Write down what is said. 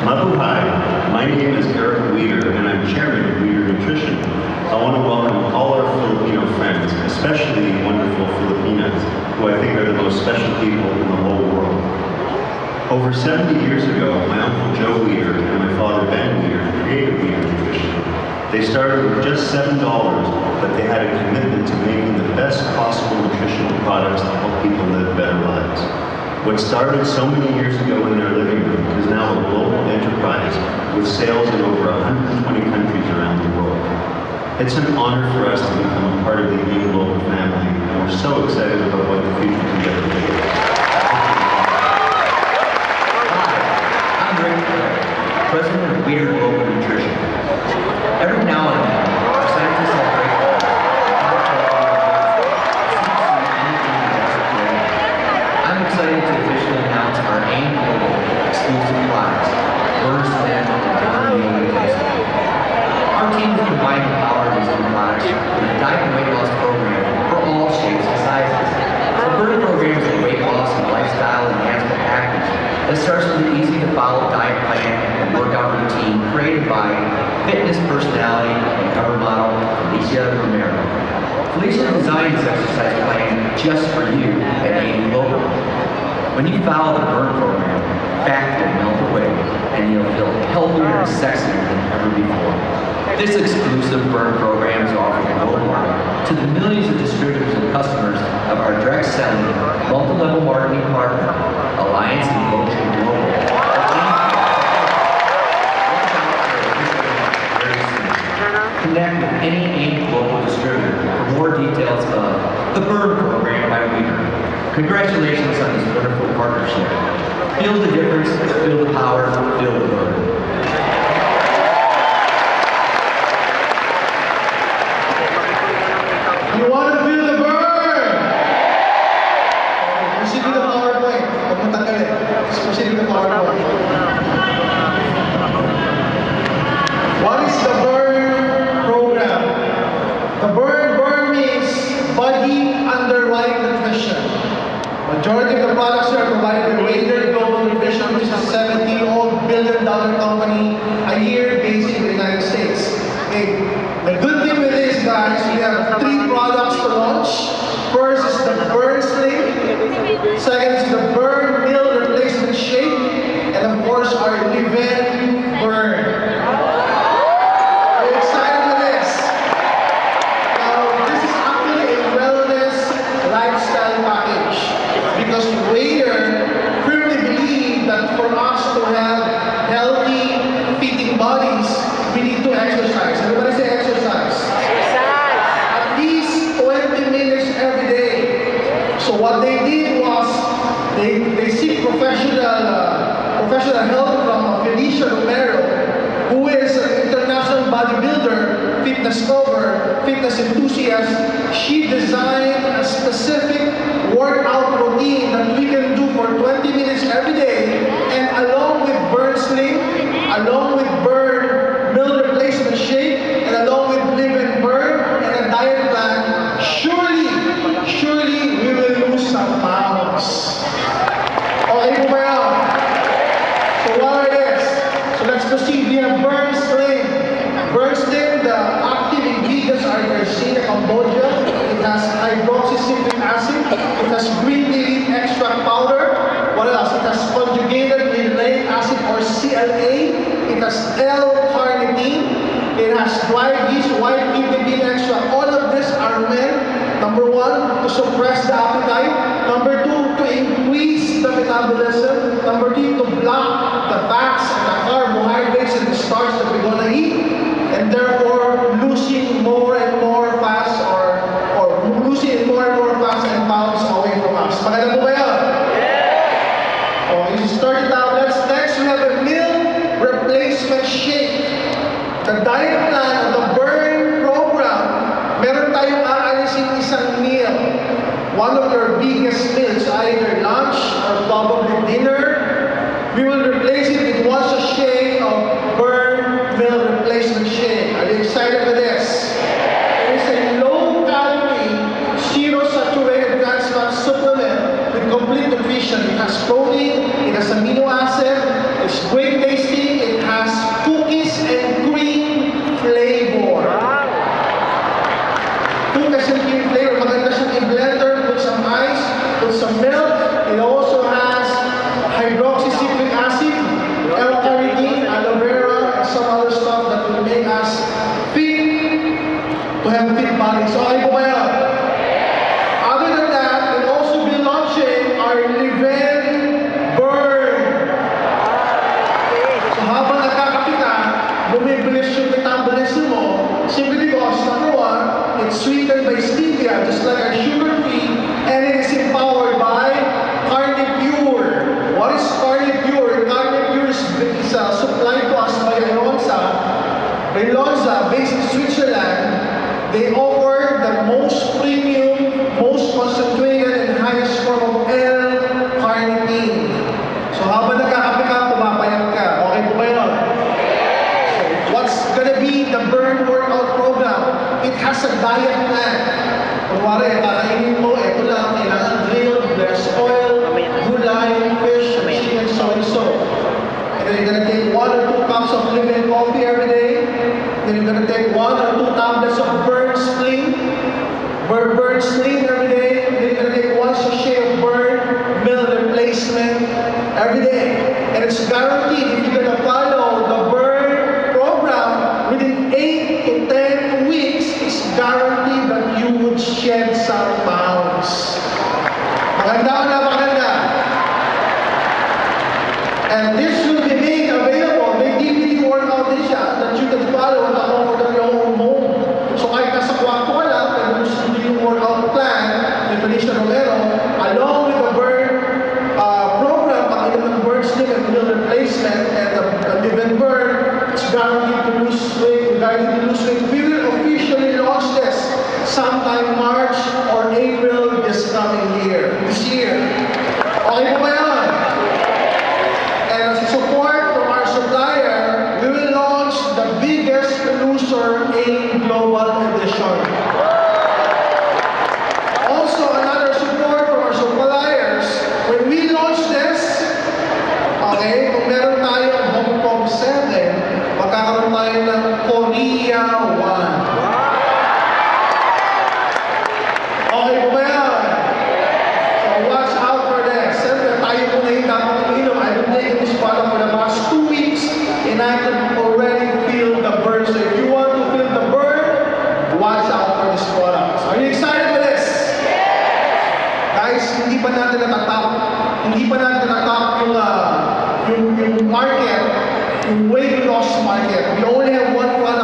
Mabuhay. My name is Eric Weeder, and I'm chairman of Weeder Nutrition. I want to welcome all our Filipino friends, especially wonderful Filipinas, who I think are the most special people in the whole world. Over 70 years ago, my Uncle Joe Weeder and my father Ben Weeder created Weeder Nutrition. They started with just $7, but they had a commitment to making the best possible nutritional products to help people live better lives. What started so many years ago in their living room is now a global enterprise with sales in over 120 countries around the world. It's an honor for us to become a part of the Eat Global family, and we're so excited about what the future can get to be. Hi, I'm Rick Clare, President of Weeder Global Nutrition. Every now and then, our scientists have breakthroughs. I'm excited to officially announce our AIM Global exclusive products, Burn Slim and Burn Meal Replacement. Our team has combined the power of these new products with a diet and weight loss program for all shapes and sizes. The Burn program is a weight loss and lifestyle enhancement package that starts with an easy-to-follow diet plan and workout routine created by fitness personality and cover model Felicia Romero. Felicia designed this exercise plan just for you at AIM Global. When you follow the Burn program, fat will melt away and you'll feel healthier and sexier than ever before. This exclusive Burn program is offered worldwide to the millions of distributors and customers of our direct selling, multi-level marketing partner, Alliance in Motion Global. Connect with any AIM Global distributor for more details of the Burn program by Weeder. Congratulations on this wonderful partnership. Feel the difference, feel the power, feel the burn. You want to feel the burn? Proceed with the PowerPoint. Huwag mo tanggalin. Just proceed with the PowerPoint. What is the burn program? The burn means body underlying nutrition. Majority of the products are provided by Weeder Global Nutrition, which is a $70 billion company a year based in the United States. Okay. The good thing with this, guys, we have 3 products to launch. First is the Burn Slim. Second is the Burn Meal Replacement Shake. And of course, our Liven Burn. Are you excited for this? Now, this is actually a wellness lifestyle package. Because Weeder firmly believe that for us to have healthy, fitting bodies, we need to exercise. Everybody say exercise. At least 20 minutes every day. So what they did was they seek professional help from Felicia Romero, who is an international bodybuilder, fitness cover, fitness enthusiast. She designed a specific workout routine that we can do for 20 minutes every day, and along with Burn Slim, along with Burn Meal Replacement Shake, and along with Live and Burn and a diet plan, surely we will lose some pounds. Okay po ba yan? So what are this? So let's proceed. We have Burn Slim. Burn Slim, the active ingredients are Garcinia Cambogia. It has hydroxycyclic acid. It has green tea leaf extract powder. What else? It has conjugated linoleic acid or CLA. It has L-carnitine. It has dried yeast, white kidney bean extract. All of these are meant, number 1, to suppress the appetite. Number 2, to increase the metabolism. Number 3, to block the fats and the carbohydrates and the starch that we're gonna eat. And therefore, losing more and more fats or losing more and more fats and pounds away from us. Maganda po ba yan? Oh, you start it out. Next, we have a meal replacement shake. The diet plan of the Burn program, meron tayong aalisin isang meal. One of your biggest meals, either lunch or probably dinner. We will replace it with one sachet of Burn Meal Replacement Shake. Are you excited for this? It is a low-calorie, zero-saturated trans fat supplement with complete nutrition. It has protein, it has amino acid, it's great tasting, They offer the most premium, most concentrated, and highest form of L-carnitine. So habang nagkakape ka, pumapayat ka. Okay po ba yun? So what's gonna be the burn workout program? It has a diet plan. Kunwari, kakainin mo, eto lang, kailangan grilled, less oil, gulay, fish, chicken, so and so. And then you're gonna take 1 or 2 cups of liquid coffee every day. Then you're gonna take 1 or 2 tablets of burn sling every day. Then you're gonna take 1 sachet of burn meal replacement every day. And it's guaranteed if you're gonna follow the burn program within 8 to 10 weeks, it's guaranteed that you would shed some pounds. Maganda na maganda. And this will be made available. May DVD workout din siya that you can follow at the comfort of your own home. So kahit nasa kwarto ka lang, pwede mo sunod yung workout plan ni Felicia Romero, along with the burn program, pakinom ng burn sling and meal replacement and the event burn, it's guaranteed to lose weight, guaranteed to lose weight. We will officially launch this sometime March or April this year. Okay po ba yan? And as a support from our supplier, we will launch the biggest loser in global edition. Also, another support from our suppliers, when we launch this, okay, kung meron tayong Hong Kong 7, magkakaroon tayo ng Korea 1. Okay po ba yan? So watch out for this. Siyempre, tayo po na yung dapat uminom. I've been taking this product for the past 2 weeks and I can already feel the burn. So if you want to feel the burn, watch out for this product. So are you excited for this? Guys, hindi pa natin natatap yung market, yung weight loss market. We only have one product